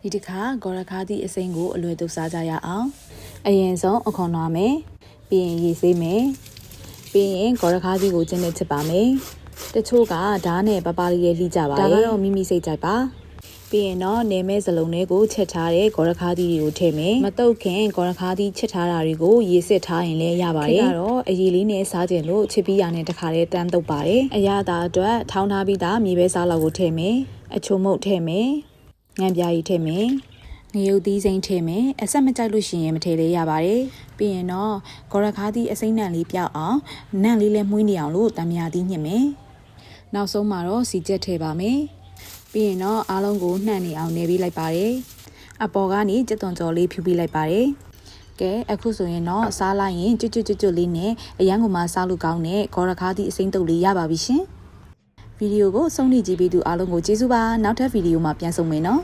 ဒီတစ်ခါဂေါ်ရခါးသည့်အစိမ်းကိုအလွယ်သုံးစားကြရအောင်အရင်ဆုံးအခွန်လွှာမယ်ပြီးရင်ရေဆေးမယ်ပြီးရင်ဂေါ်ရခါးသည့်ကိုကျင်းနဲ့ချစ်ပါမယ်တချို့ကဓာတ်နဲ့ပပလေးလေးလှိကြပါတယ်ဒါကတော့မိမိစိတ်ကြိုက်ပါပြီးရင်တော့နေမဲစလုံးတွေကိုချက်ထားတဲ့ဂေါ်ရခါးသီးတွေကိုထည့်မယ်မတုတ်ခင်ဂေါ်ရခါးသီးချက်ထားတာတွေကိုရေစစ်ထားရင်လည်းရပါတယ်ဒါကတော့အရည်လေးနဲ့စားကြင်လို့ချစ်ပြီးရနဲ့တခါတည်းတန်းတုပ်ပါတယ်အရသာအတွက်ထောင်းထားပြီးသားမြေပဲစားလောက်ကိုထည့်မယ်အချိုမုတ်ထည့်မယ်ငံပြားကြီးထည့်မယ်ငရုတ်သီးစိမ်းထည့်မယ်အဆက်မကြိုက်လို့ရှိရင်မထည့်လေးရပါတယ်ပြီးရင်တော့ဂေါ်ရခါးသီးအစိမ်းနံလေးပြောက်အောင်နံလေးလည်းမှုန်းနေအောင်လို့တံမြာသီးညှစ်မယ်နောက်ဆုံးမှာတော့စီကျက်ထည့်ပါမယ်ပြီးရင်တော့အားလုံးကိုနှံ့နေအောင်နေပြီးလိုက်ပါတယ်အပေါ်ကနေကြက်သွန်ကြော်လေးဖြူပြီးလိုက်ပါတယ်ကဲအခုဆိုရင်တော့စားလိုက်ရင်ကျွတ်လေးနဲ့အရန်ကိုမှစားလို့ကောင်းတဲ့ဂေါ်ရခါးသီးအစိမ်းတုပ်လေးရပါပြီရှင်ဗီဒီယိုကိုဆုံးဖြတ်ကြည့်ပြီးသူအားလုံးကိုကျေးဇူးပါနောက်ထပ်ဗီဒီယိုမှာပြန်ဆုံမယ်နော်